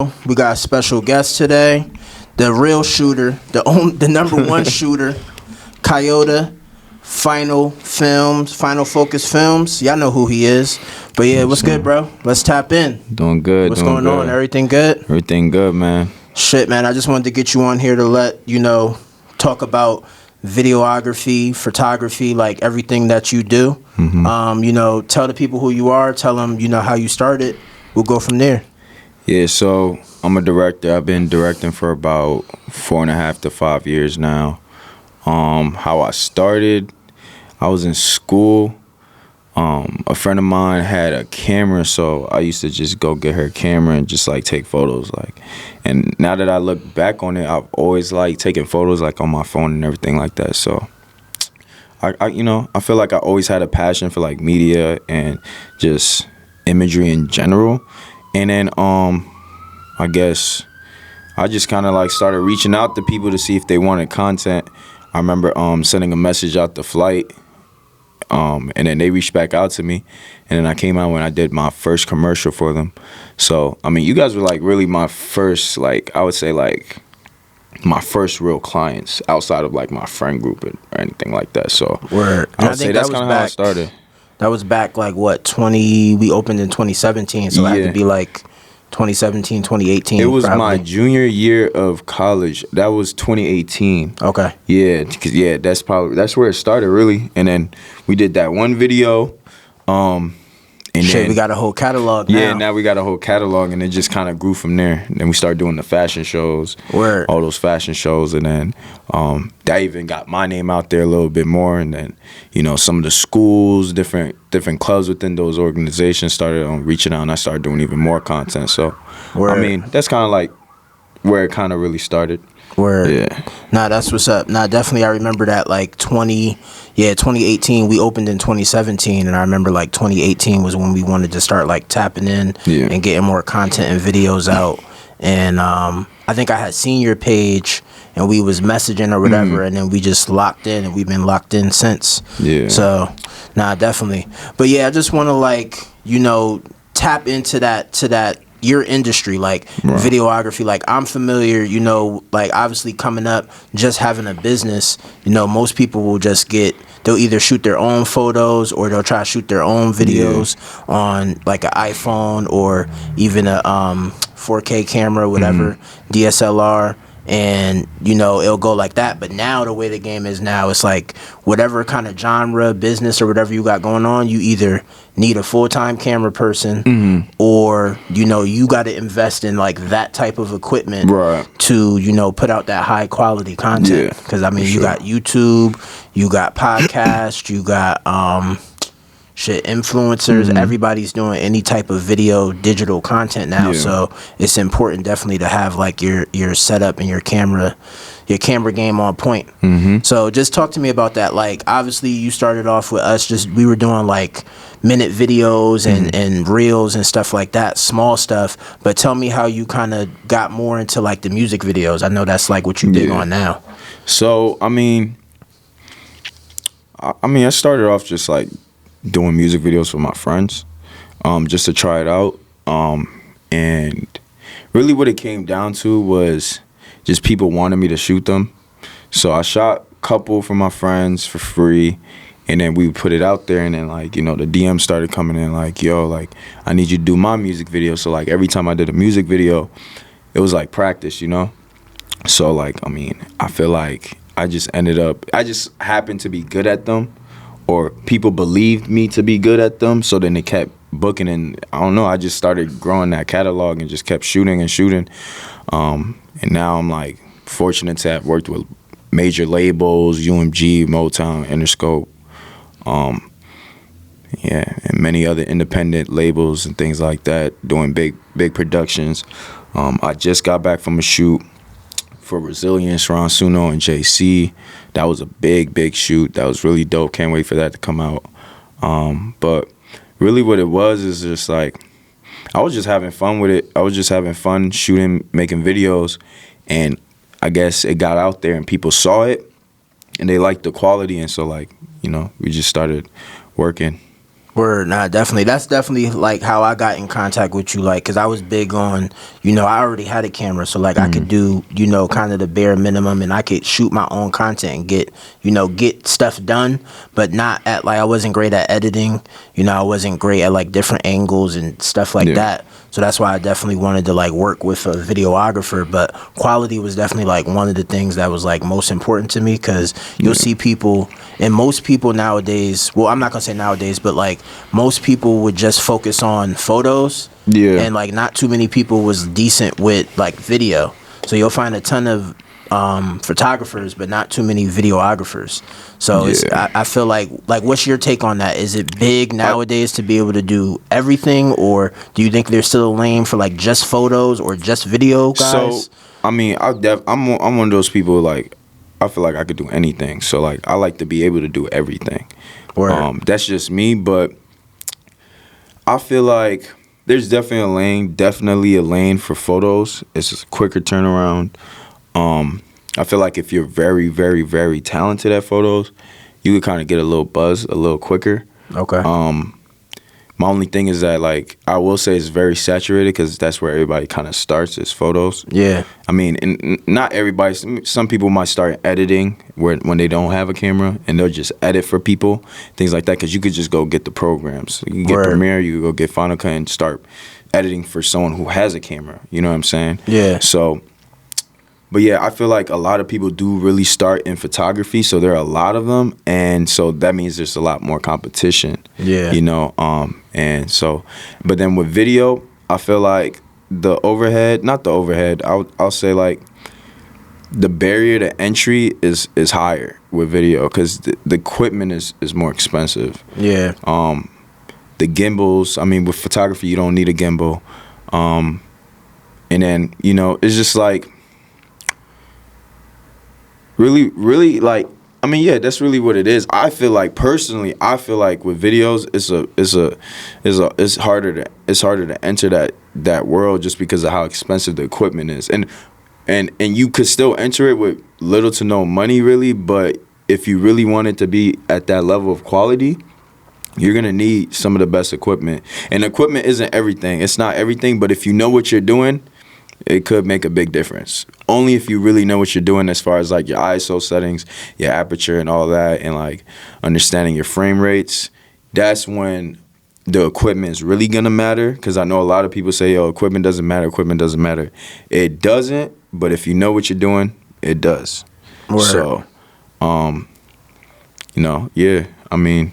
We got a special guest today, the real shooter, the number one shooter, Coyote, Final Focus Films. Y'all know who he is. But yeah, what's good, bro? Let's tap in. Doing good. What's going on? Everything good? Everything good, man. Shit, man. I just wanted to get you on here to let you know, talk about videography, photography, like everything that you do. Tell the people who you are. Tell them, how you started. We'll go from there. Yeah, so I'm a director. I've been directing for about 4.5 to 5 years now. How I started, I was in school. A friend of mine had a camera, so I used to just go get her a camera and just like take photos. And now that I look back on it, I've always liked taking photos like on my phone and everything like that. So I feel like I always had a passion for like media and just imagery in general. And then I guess I just kind of like started reaching out to people to see if they wanted content. I remember sending a message out to Flight, and then they reached back out to me, and then I came out when I did my first commercial for them. So I mean, you guys were like really my first, like I would say like my first real clients outside of like my friend group or anything like that. So Word. I would say that's kind of how I started. That was back like what, we opened in 2017, so it had to be like 2017, 2018. It was probably my junior year of college. That was 2018. Okay. Yeah, because that's where it started really. And then we did that one video. And we got a whole catalog now. Yeah, now we got a whole catalog, and it just kind of grew from there. And then we started doing the fashion shows. Word. All those fashion shows, and then that even got my name out there a little bit more. And then some of the schools, different clubs within those organizations started reaching out, and I started doing even more content. So Word. I mean, that's kind of like where it kind of really started. Word. Yeah. Nah, that's what's up. Nah, definitely I remember that like 2018, we opened in 2017, and I remember like 2018 was when we wanted to start like tapping in and getting more content and videos out. And I think I had seen your page and we was messaging or whatever, and then we just locked in, and we've been locked in since. Yeah. So, nah, definitely. But yeah, I just want to like, tap into that your industry, like videography. Like I'm familiar, like obviously coming up, just having a business, most people will just they'll either shoot their own photos or they'll try to shoot their own videos on like an iPhone or even a 4K camera, whatever, DSLR. And it'll go like that. But now the way the game is now, it's like whatever kind of genre, business, or whatever you got going on, you either need a full-time camera person or you got to invest in like that type of equipment to put out that high quality content. Because I mean, you got YouTube, you got podcasts, you got influencers. Everybody's doing any type of video, digital content now. So it's important definitely to have like your setup and your camera game on point. So just talk to me about that. Like obviously you started off with us, we were doing like minute videos and reels and stuff like that, small stuff. But tell me how you kind of got more into like the music videos. I know that's like what you big on now. So I mean I started off just like doing music videos for my friends, just to try it out. And really what it came down to was just people wanted me to shoot them. So I shot a couple for my friends for free, and then we put it out there, and then like, the DMs started coming in like, yo, like I need you to do my music video. So like every time I did a music video, it was like practice, So like, I mean, I feel like I just happened to be good at them, or people believed me to be good at them, so then they kept booking, and I don't know, I just started growing that catalog and just kept shooting and shooting. And now I'm like fortunate to have worked with major labels, UMG, Motown, Interscope, and many other independent labels and things like that, doing big productions. I just got back from a shoot for Resilience, Ron Suno and JC. That was a big shoot. That was really dope. Can't wait for that to come out. But really what it was is just like, I was just having fun with it. I was just having fun shooting, making videos, and I guess it got out there and people saw it and they liked the quality, and so like, we just started working. Word, nah, definitely. That's definitely like how I got in contact with you, like, because I was big on, you know, I already had a camera, so like I could do, you know, kind of the bare minimum, and I could shoot my own content and get, you know, get stuff done, but not at like, I wasn't great at editing, you know, I wasn't great at like different angles and stuff like that. So that's why I definitely wanted to like work with a videographer, but quality was definitely like one of the things that was like most important to me, because you'll see people, and most people nowadays, well, I'm not gonna say nowadays, but like most people would just focus on photos, and like not too many people was decent with like video. So you'll find a ton of photographers, but not too many videographers. So I feel like what's your take on that? Is it big nowadays to be able to do everything, or do you think there's still a lane for like just photos or just video guys? So I mean, I'm one of those people, like I feel like I could do anything. So like I like to be able to do everything. That's just me, but I feel like there's definitely a lane for photos. It's just a quicker turnaround. I feel like if you're very, very, very talented at photos, you could kind of get a little buzz a little quicker. Okay. My only thing is that, like, I will say it's very saturated, because that's where everybody kind of starts, is photos. Yeah. I mean, and not everybody. Some people might start editing when they don't have a camera, and they'll just edit for people, things like that, because you could just go get the programs. You can get Premiere, you could go get Final Cut and start editing for someone who has a camera. You know what I'm saying? Yeah. So, but yeah, I feel like a lot of people do really start in photography, so there are a lot of them, and so that means there's a lot more competition. Yeah. You know, and so, but then with video, I feel like I'll say like the barrier to entry is higher with video, because the equipment is more expensive. Yeah. The gimbals, I mean, with photography, you don't need a gimbal. And then, you know, it's just like, really like, I mean, yeah, that's really what it is. I feel like personally, with videos, it's harder to enter that world, just because of how expensive the equipment is. And you could still enter it with little to no money, really, but if you really want it to be at that level of quality, you're gonna need some of the best equipment. And equipment isn't everything. It's not everything, but if you know what you're doing, it could make a big difference. Only if you really know what you're doing, as far as like your ISO settings, your aperture and all that, and like understanding your frame rates. That's when the equipment is really gonna matter. Because I know a lot of people say, "Yo, equipment doesn't matter." It doesn't, but if you know what you're doing, it does. Word. So, you know, yeah. I mean.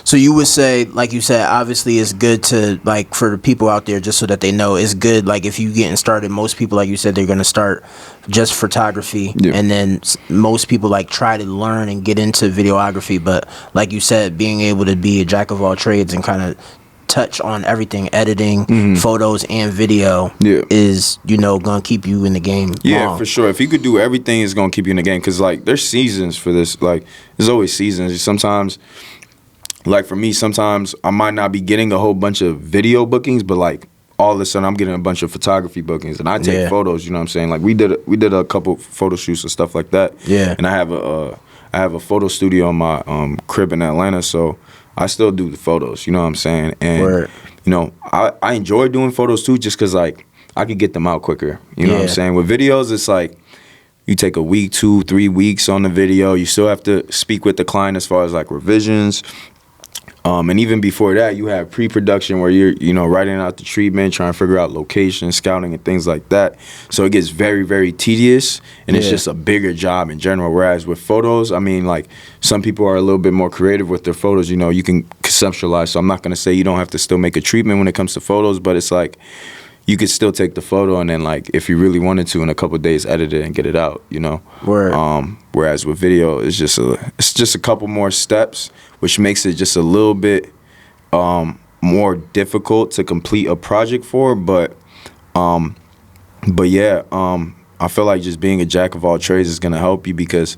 So you would say, like you said, obviously it's good to, like, for the people out there, just so that they know, it's good, like, if you getting started, most people, like you said, they're going to start just photography, and then most people, like, try to learn and get into videography, but like you said, being able to be a jack of all trades and kind of touch on everything, editing, photos, and video is, you know, going to keep you in the game long. For sure. If you could do everything, it's going to keep you in the game, because, like, there's seasons for this. Like, there's always seasons. Sometimes, like for me, sometimes I might not be getting a whole bunch of video bookings, but like all of a sudden I'm getting a bunch of photography bookings, and I take photos. You know what I'm saying? Like we did a couple photo shoots and stuff like that. Yeah. And I have a photo studio in my crib in Atlanta, so I still do the photos. You know what I'm saying? And you know, I enjoy doing photos too, just because like I could get them out quicker. You know what I'm saying? With videos, it's like you take a week, 2-3 weeks on the video. You still have to speak with the client as far as like revisions. And even before that, you have pre-production where you're, you know, writing out the treatment, trying to figure out location, scouting, and things like that. So it gets very, very tedious, and it's just a bigger job in general. Whereas with photos, I mean, like, some people are a little bit more creative with their photos. You know, you can conceptualize. So I'm not going to say you don't have to still make a treatment when it comes to photos, but it's like you could still take the photo and then, like, if you really wanted to, in a couple of days, edit it and get it out, you know? Whereas with video, it's just a couple more steps, which makes it just a little bit more difficult to complete a project for. But yeah, I feel like just being a jack of all trades is going to help you, because,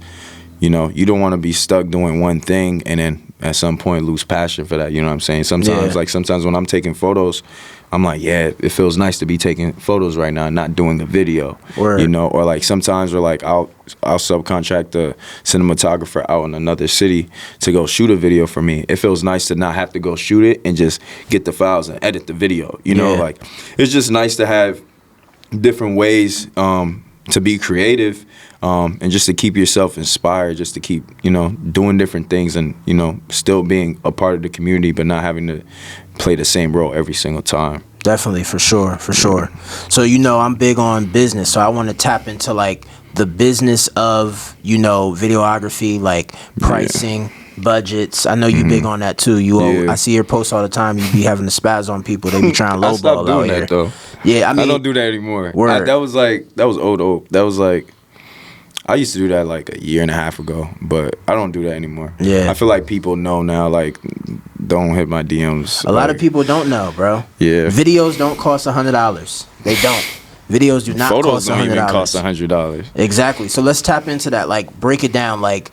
you know, you don't want to be stuck doing one thing and then at some point lose passion for that. You know what I'm saying? Sometimes when I'm taking photos, I'm like, yeah, it feels nice to be taking photos right now and not doing a video. You know, or like sometimes we're like, I'll subcontract a cinematographer out in another city to go shoot a video for me. It feels nice to not have to go shoot it and just get the files and edit the video. You know, like, it's just nice to have different ways to be creative, and just to keep yourself inspired, just to keep, doing different things, and, still being a part of the community, but not having to play the same role every single time. Definitely, for sure. So, I'm big on business, so I want to tap into like the business of, videography, like pricing, budgets. I know you big on that too. I see your posts all the time. You be having the spaz on people. They be trying to lowball out here. I stopped doing that though. Yeah, I don't do that anymore. Word. That was old. That was like, I used to do that like a year and a half ago, but I don't do that anymore. Yeah. I feel like people know now, like, don't hit my DMs. A lot of people don't know, bro. Yeah. Videos don't cost $100. They don't. Videos do not Photos cost $100. Don't even cost $100. Exactly. So let's tap into that. Like, break it down. Like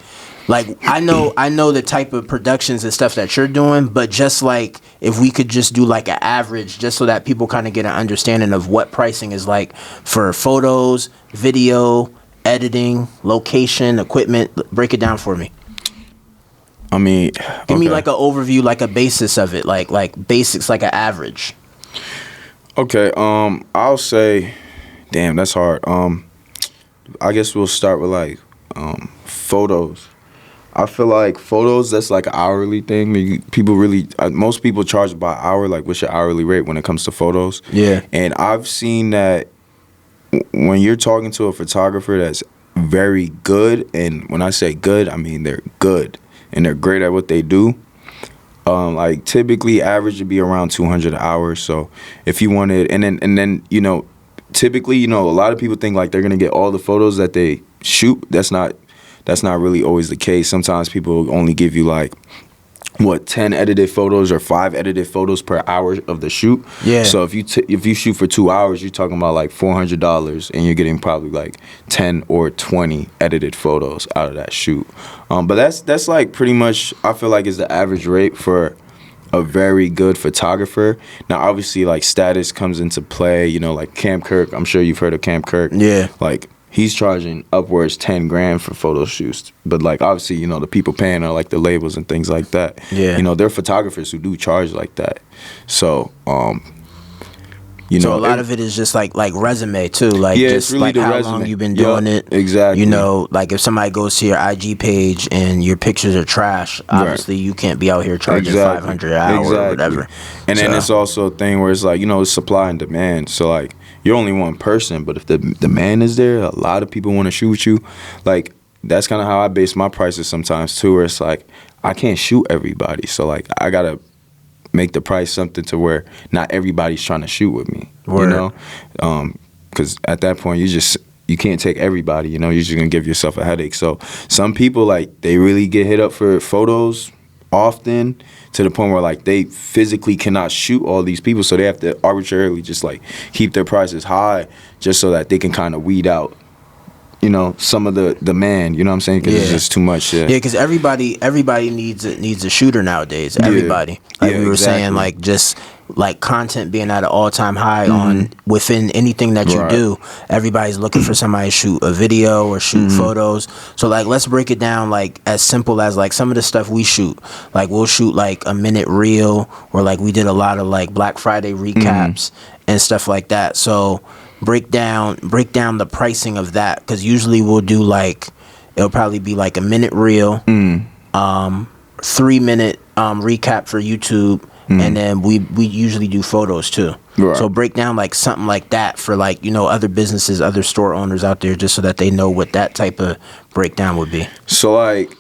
I know the type of productions and stuff that you're doing, but just like if we could just do like an average, just so that people kind of get an understanding of what pricing is like for photos, video, editing, location, equipment. Break it down for me. I mean, give me like an overview, like a basis of it, like basics, like an average. Okay. I'll say, damn, that's hard. I guess we'll start with like photos. I feel like photos, that's like an hourly thing. People really, most people charge by hour, like what's your hourly rate when it comes to photos. Yeah. And I've seen that when you're talking to a photographer that's very good, and when I say good, I mean they're good and they're great at what they do. Like typically average would be around 200 an hour. So if you wanted, and then typically, a lot of people think like they're gonna get all the photos that they shoot. That's not really always the case. Sometimes people only give you like 10 edited photos or 5 edited photos per hour of the shoot. Yeah. So if you shoot for 2 hours, you're talking about like $400, and you're getting probably like 10 or 20 edited photos out of that shoot. But that's like pretty much, I feel like, is the average rate for a very good photographer. Now obviously like status comes into play, like Cam Kirk. I'm sure you've heard of Cam Kirk. Yeah. Like he's charging upwards 10 grand for photo shoots. But like obviously, the people paying are like the labels and things like that. Yeah. There are photographers who do charge like that. So so a lot of it is just like resume too, like yeah, just it's really like the how resume. long you've been doing it. Exactly. Like if somebody goes to your IG page and your pictures are trash, obviously you can't be out here charging $500 an hour or whatever. And then it's also a thing where it's like, it's supply and demand. So like you're only one person, but if the demand is there, a lot of people want to shoot you. Like that's kind of how I base my prices sometimes too, where it's like I can't shoot everybody, so like I gotta make the price something to where not everybody's trying to shoot with me. Word. Because at that point you can't take everybody. You're just gonna give yourself a headache. So some people like they really get hit up for photos often, to the point where like they physically cannot shoot all these people, so they have to arbitrarily just like keep their prices high just so that they can kind of weed out some of the demand, you know what I'm saying? Because it's just too much. Yeah, because everybody needs a shooter nowadays. Everybody, like we were saying, like just like content being at an all-time high on within anything that you do. Everybody's looking for somebody to shoot a video or shoot photos. So like let's break it down like as simple as like some of the stuff we shoot. Like we'll shoot like a minute reel, or like we did a lot of like Black Friday recaps and stuff like that. So break down the pricing of that, because usually we'll do like, it'll probably be like a minute reel, 3-minute recap for YouTube, and then we usually do photos too. Right. So break down like something like that for like other businesses, other store owners out there, just so that they know what that type of breakdown would be. So like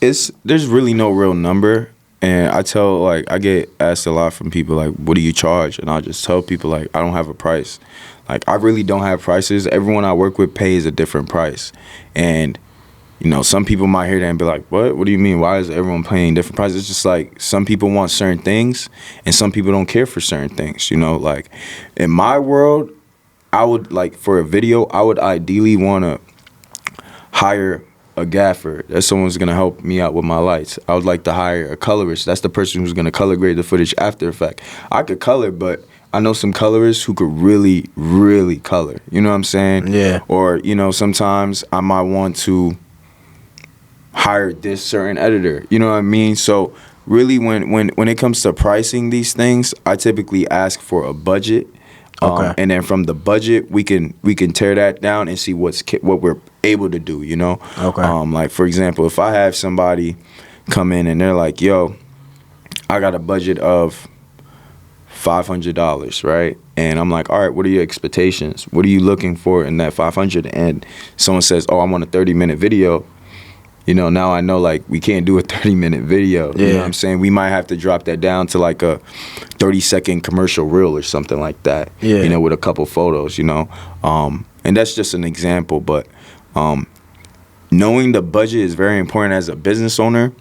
there's really no real number. And I get asked a lot from people like, what do you charge? And I'll just tell people like, I don't have a price. Like I really don't have prices. Everyone I work with pays a different price. And, some people might hear that and be like, what? What do you mean? Why is everyone paying different prices? It's just like some people want certain things and some people don't care for certain things, Like in my world, I would like for a video, I would ideally want to hire a gaffer. That's someone who's gonna help me out with my lights. I would like to hire a colorist. That's the person who's gonna color grade the footage after effect. I could color, but I know some colorists who could really, really color. You know what I'm saying? Yeah. Or sometimes I might want to hire this certain editor. You know what I mean? So really, when it comes to pricing these things, I typically ask for a budget. Okay. And then from the budget, we can tear that down and see what we're able to do, you know? Okay. Like, for example, if I have somebody come in and they're like, yo, I got a budget of $500, right? And I'm like, all right, what are your expectations? What are you looking for in that 500? And someone says, oh, I want a 30-minute video. You know, now I know, like, we can't do a 30-minute video. Yeah. You know what I'm saying? We might have to drop that down to, like, a 30-second commercial reel or something like that. Yeah. You know, with a couple photos, you know? And that's just an example. But knowing the budget is very important as a business owner.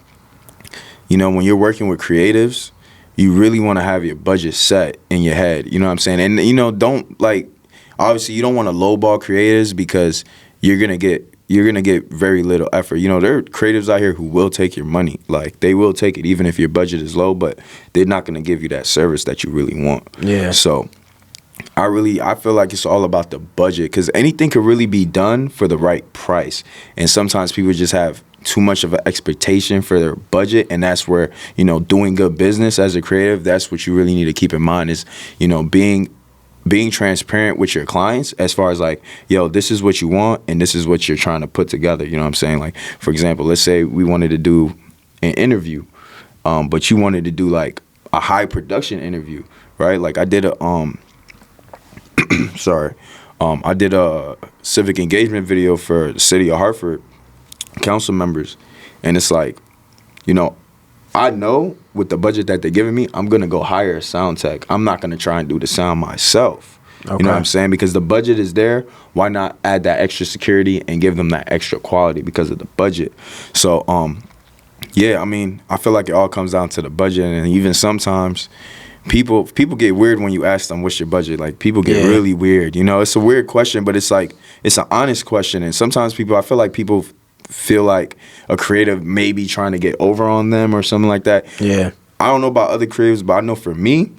You know, when you're working with creatives, you really want to have your budget set in your head. You know what I'm saying? And, you know, don't, like, obviously you don't want to lowball creators because you're going to get very little effort. You know, there are creatives out here who will take your money. Like, they will take it even if your budget is low, but they're not going to give you that service that you really want. Yeah. So I feel like it's all about the budget, because anything could really be done for the right price. And sometimes people just have too much of an expectation for their budget, and that's where, you know, doing good business as a creative, that's what you really need to keep in mind is, you know, being transparent with your clients as far as like, yo, this is what you want and this is what you're trying to put together. You know what I'm saying? Like, for example, let's say we wanted to do an interview, but you wanted to do like a high production interview, right? Like I did a I did a civic engagement video for the city of Hartford council members, and it's like, you know, I know with the budget that they're giving me, I'm going to go hire a sound tech. I'm not going to try and do the sound myself. Okay. You know what I'm saying? Because the budget is there. Why not add that extra security and give them that extra quality because of the budget? So, yeah, I mean, I feel like it all comes down to the budget. And even sometimes people get weird when you ask them, what's your budget? Like, people get really weird. You know, it's a weird question, but it's like, it's an honest question. And sometimes I feel like people feel like a creative may be trying to get over on them or something like that. Yeah. I don't know about other creatives, but I know for me,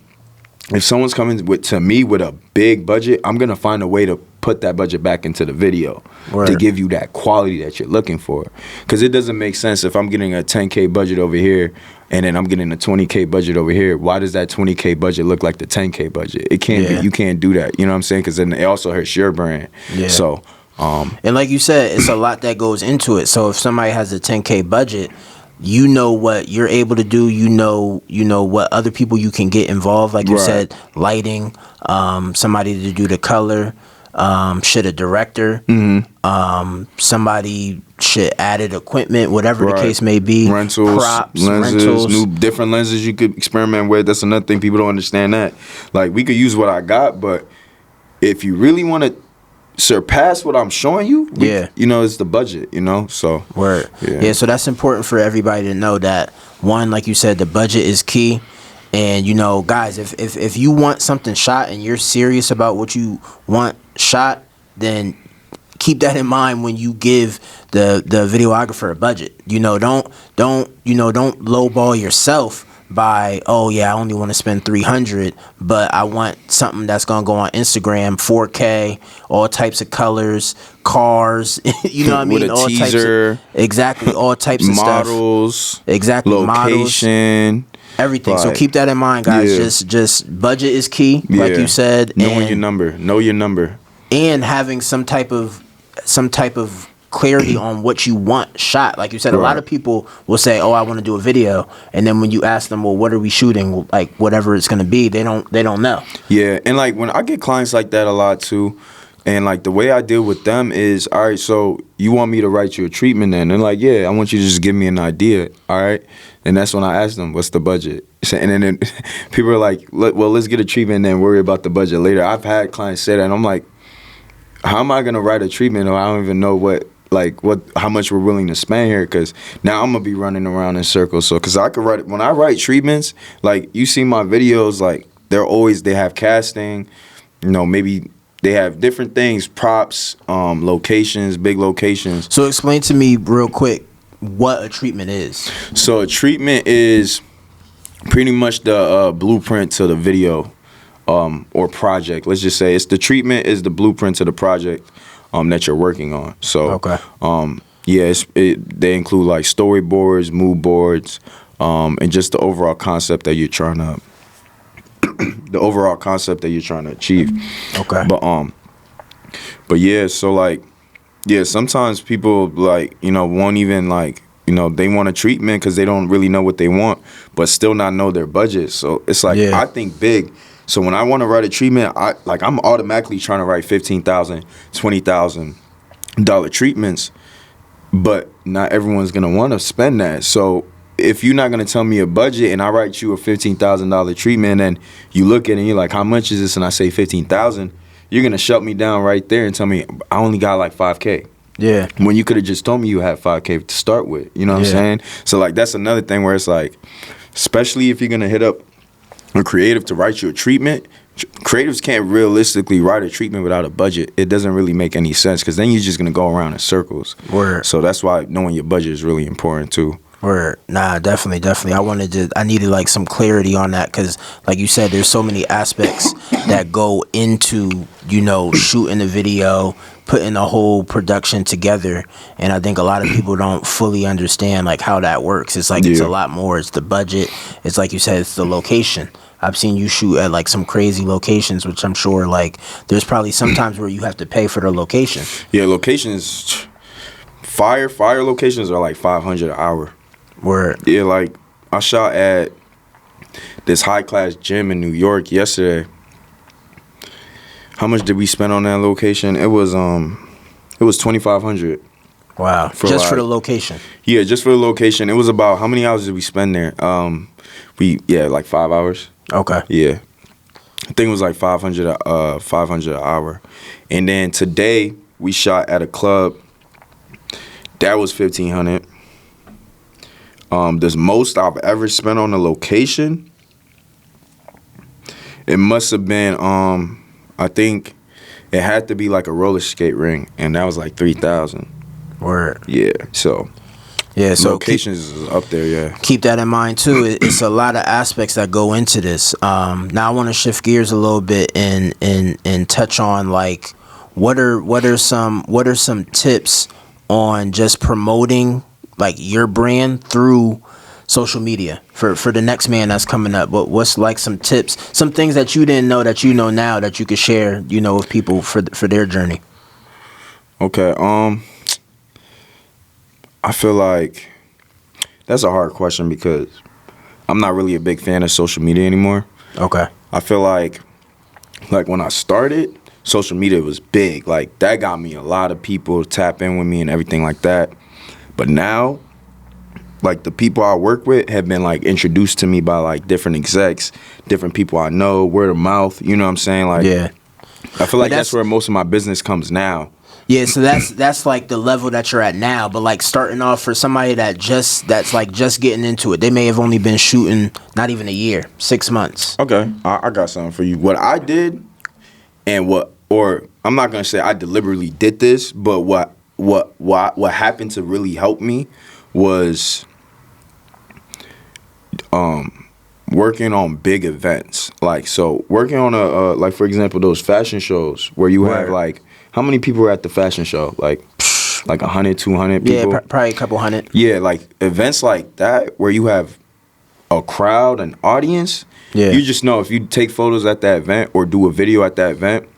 if someone's coming to me with a big budget, I'm going to find a way to put that budget back into the video to give you that quality that you're looking for. Because it doesn't make sense if I'm getting a 10K budget over here and then I'm getting a 20K budget over here. Why does that 20K budget look like the 10K budget? It can't be. You can't do that. You know what I'm saying? Because then it also hurts your brand. Yeah. So, and like you said, it's a lot that goes into it. So if somebody has a 10K budget, you know what you're able to do. You know what other people you can get involved. Like you said, lighting, somebody to do the color, a director, somebody should added equipment, whatever the case may be. Rentals, props, lenses, different lenses you could experiment with. That's another thing, people don't understand that. Like, we could use what I got, but if you really want to surpass what I'm showing you, you know, it's the budget, you know. So so that's important for everybody to know, that one, like you said, the budget is key. And, you know, guys, if you want something shot and you're serious about what you want shot, then keep that in mind when you give the videographer a budget. You know, don't lowball yourself by, oh yeah, I only want to spend $300, but I want something that's gonna go on Instagram, 4K, all types of colors, cars, you know what I mean? With a all teaser, types of, all types of models, stuff. Exactly, location, models, everything. So keep that in mind, guys. Just budget is key, like you said. Know your number, and having some type of clarity on what you want shot. Like you said, a lot of people will say, oh, I want to do a video, and then when you ask them, well, what are we shooting, like whatever it's going to be, they don't know. Yeah. And like, when I get clients like that a lot too, and like the way I deal with them is, all right, so you want me to write you a treatment then? And like, yeah, I want you to just give me an idea. All right. And that's when I ask them, what's the budget? And then people are like, well, let's get a treatment and then worry about the budget later. I've had clients say that, and I'm like, how am I going to write a treatment, or I don't even know how much we're willing to spend here? Because now I'm gonna be running around in circles. So, because when I write treatments, like, you see my videos, like, they have casting, you know, maybe they have different things, props, locations, big locations. So explain to me real quick what a treatment is. So a treatment is pretty much the blueprint to the video or project. Let's just say the treatment is the blueprint to the project that you're working on. So, they include like storyboards, mood boards, and just the overall concept that you're trying to the overall concept that you're trying to achieve. Okay. But yeah, so like, yeah, sometimes people like, won't even like, they want a treatment because they don't really know what they want, but still not know their budget. So it's like, I think big. So when I want to write a treatment, I'm automatically trying to write $15,000, $20,000 treatments, but not everyone's gonna want to spend that. So if you're not gonna tell me a budget and I write you a $15,000 treatment and you look at it and you're like, how much is this? And I say 15,000, you're gonna shut me down right there and tell me I only got like 5K. Yeah. When you could have just told me you had 5K to start with. You know what I'm saying? So like that's another thing where it's like, especially if you're gonna hit up a creative to write you a treatment, creatives can't realistically write a treatment without a budget. It doesn't really make any sense because then you're just gonna go around in circles. Word. So that's why knowing your budget is really important too. Word. Nah, definitely. I needed like some clarity on that because, like you said, there's so many aspects that go into shooting the video, putting the whole production together, and I think a lot of people don't fully understand like how that works. It's like it's a lot more. It's the budget. It's like you said, it's the location. I've seen you shoot at like some crazy locations, which I'm sure like there's probably sometimes where you have to pay for the location. Yeah, locations, fire locations are like $500 an hour. Word. Yeah, like I shot at this high class gym in New York yesterday. How much did we spend on that location? It was $2,500. Wow. For the location. Yeah, just for the location. It was about, how many hours did we spend there? Like 5 hours. Okay. Yeah. I think it was like $500 an hour. And then today we shot at a club. That was $1,500. The most I've ever spent on a location, it must have been I think it had to be like a roller skate ring, and that was like $3,000. Word. Yeah. So locations is up there. Yeah. Keep that in mind too. It's a lot of aspects that go into this. Now I want to shift gears a little bit and touch on like what are some tips on just promoting like your brand through social media for the next man that's coming up. But what's like some tips, some things that you didn't know that you know now that you could share, with people for their journey? Okay. I feel like that's a hard question because I'm not really a big fan of social media anymore. Okay. I feel like when I started, social media was big. Like that got me a lot of people to tap in with me and everything like that. But now, like the people I work with have been like introduced to me by like different execs, different people I know, word of mouth. You know what I'm saying? Like, yeah. I feel like that's where most of my business comes now. Yeah, so that's like the level that you're at now. But like starting off for somebody that's just getting into it, they may have only been shooting not even a year, 6 months. Okay, I got something for you. What I did, or I'm not gonna say I deliberately did this, but what happened to really help me was working on big events. Like, so working on like for example those fashion shows where you have like, how many people are at the fashion show? Like 100, 200 people? Yeah, probably a couple hundred. Yeah, like events like that where you have a crowd, an audience. Yeah. You just know if you take photos at that event or do a video at that event,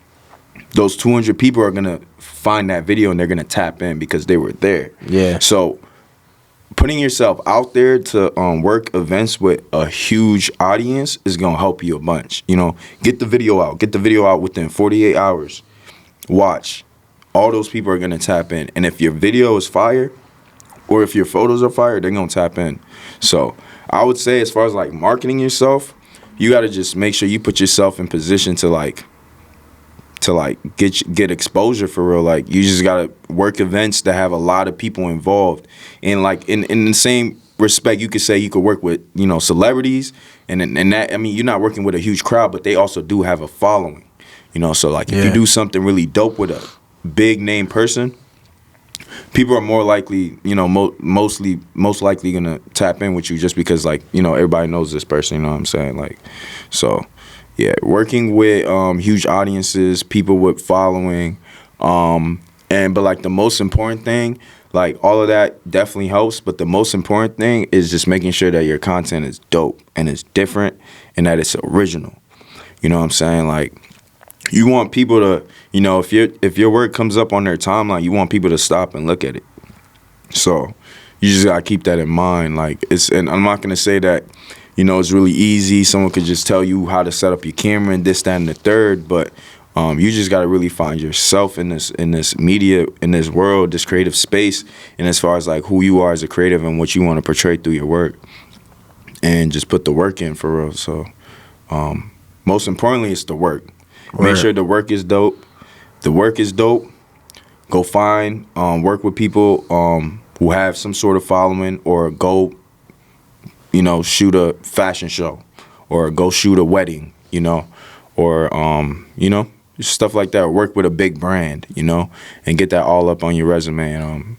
those 200 people are going to find that video and they're going to tap in because they were there. Yeah. So putting yourself out there to work events with a huge audience is going to help you a bunch. Get the video out. Get the video out within 48 hours. Watch. All those people are going to tap in. And if your video is fire or if your photos are fire, they're going to tap in. So I would say as far as like marketing yourself, you got to just make sure you put yourself in position to get exposure for real. Like you just got to work events that have a lot of people involved. And like in the same respect, you could say you could work with, celebrities and that, I mean, you're not working with a huge crowd, but they also do have a following, so like if you do something really dope with a big name person, people are more likely, most likely gonna tap in with you just because like, everybody knows this person, you know what I'm saying? Like, so yeah, working with huge audiences, people with following, but like the most important thing, like all of that definitely helps, but the most important thing is just making sure that your content is dope and it's different and that it's original. You know what I'm saying? Like, you want people to, you know, if your work comes up on their timeline, you want people to stop and look at it. So you just gotta keep that in mind. Like, and I'm not gonna say that, you know, it's really easy. Someone could just tell you how to set up your camera and this, that, and the third. But you just gotta really find yourself in this media, in this world, this creative space, and as far as like who you are as a creative and what you want to portray through your work, and just put the work in for real. So most importantly, it's the work. Make sure the work is dope. The work is dope. Go find, work with people who have some sort of following, or go, you know, shoot a fashion show, or go shoot a wedding, you know, or, you know, stuff like that. Work with a big brand, you know, and get that all up on your resume. And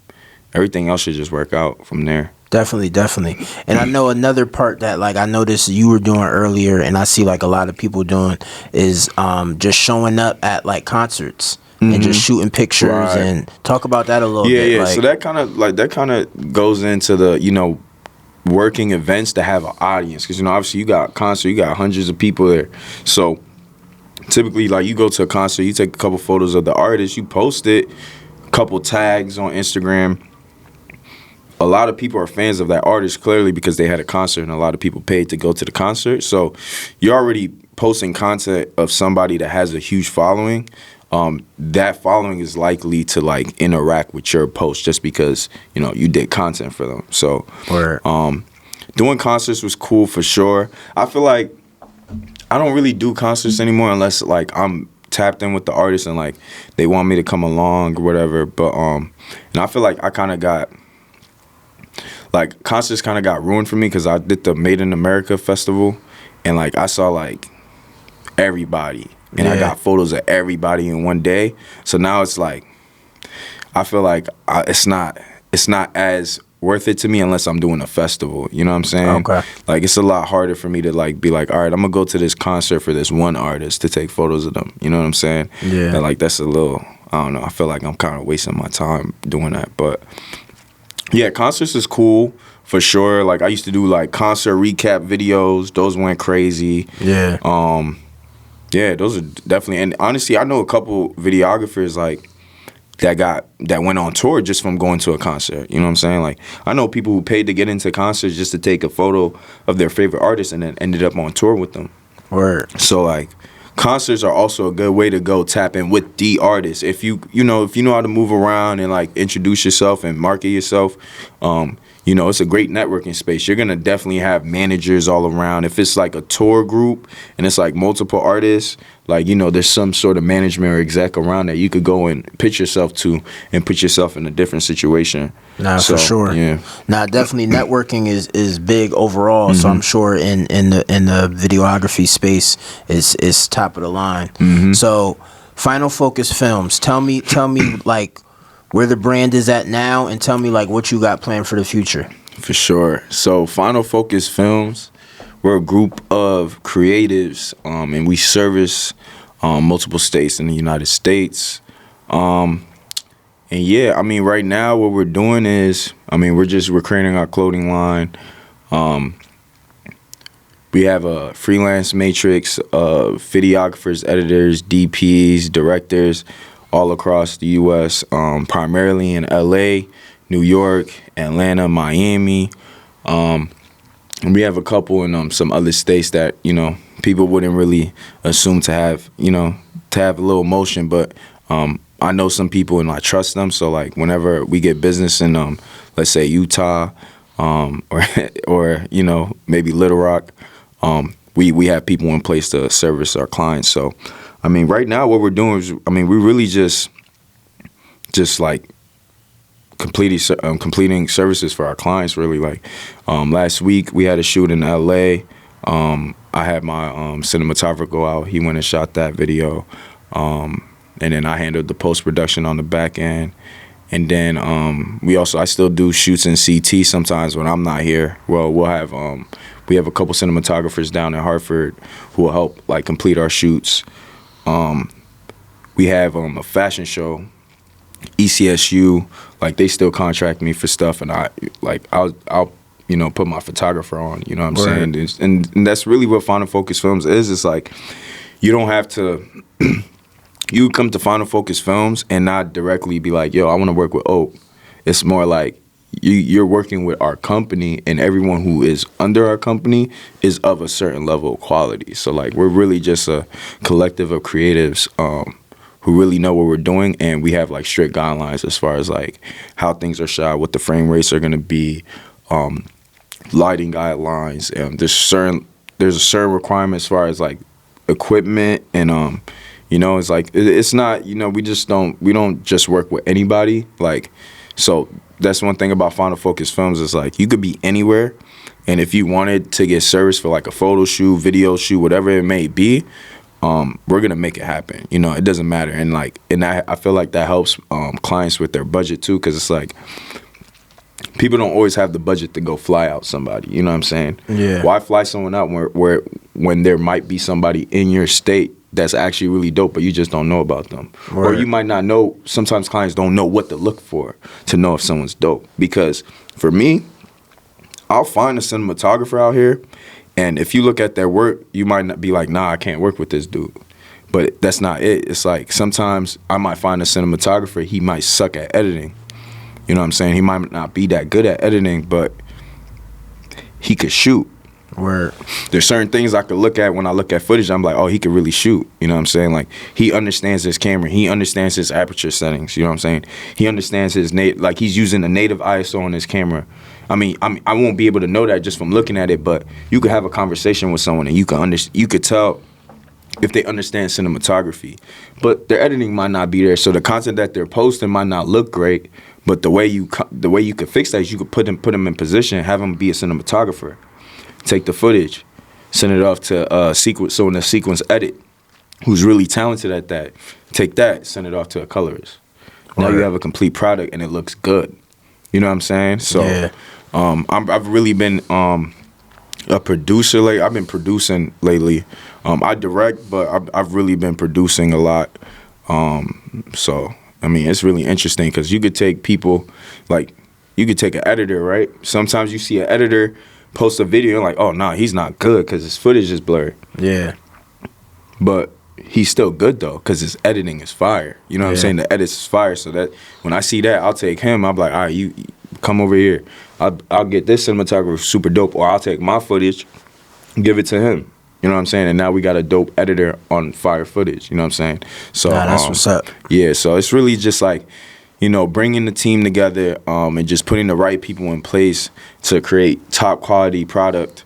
everything else should just work out from there. Definitely. And I know another part that, like, I noticed you were doing earlier, and I see like a lot of people doing, is just showing up at like concerts and just shooting pictures. Right. And talk about that a little bit. Yeah. Like, so that kind of goes into the, you know, working events to have an audience, because, you know, obviously you got concert, you got hundreds of people there. So typically, like, you go to a concert, you take a couple photos of the artist, you post it, a couple tags on Instagram. A lot of people are fans of that artist, clearly, because they had a concert, and a lot of people paid to go to the concert. So you're already posting content of somebody that has a huge following. That following is likely to like interact with your post just because, you know, you did content for them. So doing concerts was cool for sure. I feel like I don't really do concerts anymore unless like I'm tapped in with the artist and like they want me to come along or whatever. But and I feel like I kind of got, like, concerts kind of got ruined for me because I did the Made in America festival, and like I saw like everybody, and I got photos of everybody in one day. So now it's like I feel like it's not as worth it to me unless I'm doing a festival. You know what I'm saying? Okay. Like, it's a lot harder for me to like be like, all right, I'm gonna go to this concert for this one artist to take photos of them. You know what I'm saying? Yeah. And like that's a little, I don't know. I feel like I'm kind of wasting my time doing that, but. Yeah, concerts is cool for sure. Like, I used to do like concert recap videos. Those went crazy. Yeah. Yeah, those are definitely. And honestly, I know a couple videographers like that went on tour just from going to a concert. You know what I'm saying? Like, I know people who paid to get into concerts just to take a photo of their favorite artist and then ended up on tour with them. Word. So like, concerts are also a good way to go tap in with the artist. If you know how to move around and like introduce yourself and market yourself, you know, it's a great networking space. You're gonna definitely have managers all around. If it's like a tour group and it's like multiple artists, like, you know, there's some sort of management or exec around that you could go and pitch yourself to and put yourself in a different situation. Nah, so, for sure. Yeah. Nah, definitely networking is big overall. Mm-hmm. So I'm sure in the videography space is top of the line. Mm-hmm. So Final Focus Films, tell me like where the brand is at now, and tell me like what you got planned for the future. For sure. So Final Focus Films, we're a group of creatives, and we service multiple states in the United States. And yeah, I mean, right now what we're doing is, I mean, we're creating our clothing line. We have a freelance matrix of videographers, editors, DPs, directors, all across the U.S., primarily in L.A., New York, Atlanta, Miami. And we have a couple in some other states that, you know, people wouldn't really assume to have a little motion. But I know some people and I trust them. So, like, whenever we get business in, let's say, Utah or you know, maybe Little Rock, we have people in place to service our clients. So, I mean, right now what we're doing is, I mean, we really just like completing services for our clients, really. Like, last week we had a shoot in L.A. I had my cinematographer go out. He went and shot that video. And then I handled the post-production on the back end. And then I still do shoots in CT sometimes when I'm not here. Well, we have a couple cinematographers down in Hartford who will help like complete our shoots. We have a fashion show, ECSU, like they still contract me for stuff, and I'll you know, put my photographer on, you know what I'm saying? And that's really what Final Focus Films is. It's like, you don't have to. You come to Final Focus Films and not directly be like, yo, I want to work with Oak. It's more like you're working with our company, and everyone who is under our company is of a certain level of quality. So like we're really just a collective of creatives who really know what we're doing, and we have like strict guidelines as far as like how things are shot, what the frame rates are going to be, lighting guidelines, and there's a certain requirement as far as like equipment, and you know, it's like it's not, you know, we don't just work with anybody. Like, so that's one thing about Final Focus Films is like you could be anywhere, and if you wanted to get service for like a photo shoot, video shoot, whatever it may be, we're gonna make it happen. You know, it doesn't matter. And like, and I feel like that helps clients with their budget too, because it's like people don't always have the budget to go fly out somebody. You know what I'm saying? Yeah. Why fly someone out when there might be somebody in your state that's actually really dope, but you just don't know about them. Right. Or you might not know. Sometimes clients don't know what to look for to know if someone's dope. Because for me, I'll find a cinematographer out here, and if you look at their work, you might not be like, nah, I can't work with this dude. But that's not it. It's like sometimes I might find a cinematographer, he might suck at editing. You know what I'm saying? He might not be that good at editing, but he could shoot. Word. There's certain things I could look at when I look at footage. I'm like, oh, he could really shoot. You know what I'm saying? Like, he understands his camera. He understands his aperture settings. You know what I'm saying? He understands his like he's using a native ISO on his camera. I mean, I won't be able to know that just from looking at it, but you could have a conversation with someone and you could tell if they understand cinematography. But their editing might not be there, so the content that they're posting might not look great. But the way you could fix that is you could put them in position, have them be a cinematographer. Take the footage, send it off to someone to sequence edit, who's really talented at that. Take that, send it off to a colorist. Now you have a complete product and it looks good. You know what I'm saying? So, yeah. I've really been a producer lately. I've been producing lately. I direct, but I've really been producing a lot. So I mean, it's really interesting because you could take people, like you could take an editor, right? Sometimes you see an editor post a video and like, oh, nah, he's not good because his footage is blurry. Yeah. But he's still good, though, because his editing is fire. You know what I'm saying? The edits is fire. So that when I see that, I'll take him. I'll be like, all right, you come over here. I'll get this cinematographer super dope, or I'll take my footage and give it to him. You know what I'm saying? And now we got a dope editor on fire footage. You know what I'm saying? So that's what's up. Yeah, so it's really just like, you know, bringing the team together and just putting the right people in place to create top quality product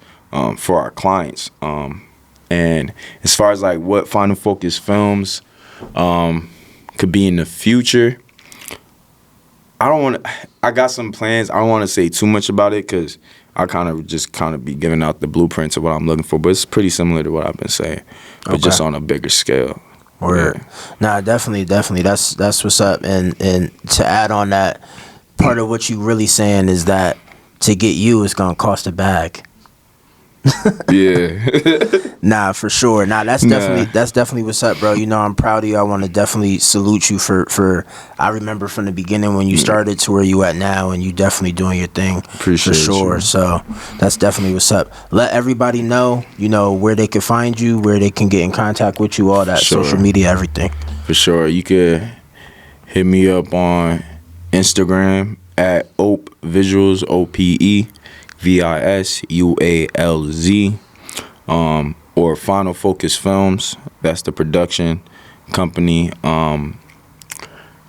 for our clients. And as far as like what Final Focus Films could be in the future, I got some plans. I don't want to say too much about it because I kind of be giving out the blueprints of what I'm looking for, but it's pretty similar to what I've been saying, but just on a bigger scale. Word. Yeah. Nah, definitely. That's what's up. And to add on that, part of what you really saying is that to get you, it's gonna cost a bag. Yeah. Nah, for sure. Nah, that's definitely what's up, bro. You know, I'm proud of you. I want to definitely salute you for I remember from the beginning when you started to where you at now, and you definitely doing your thing. Appreciate for sure. You. So that's definitely what's up. Let everybody know, you know, where they can find you, where they can get in contact with you, all that, social media, everything. For sure. You could hit me up on Instagram at Ope Visuals, OPEVISUALZ, or Final Focus Films. That's the production company.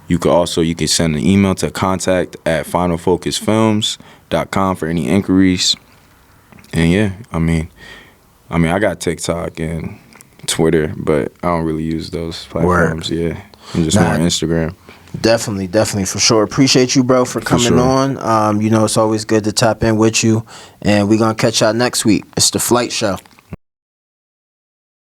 You can send an email to contact@finalfocusfilms.com for any inquiries. And yeah, I mean, I got TikTok and Twitter, but I don't really use those platforms. Word. Yeah, I'm just more on Instagram. Definitely, for sure. Appreciate you, bro, for coming on. You know, it's always good to tap in with you, and we're gonna catch y'all next week. It's the Flight Show.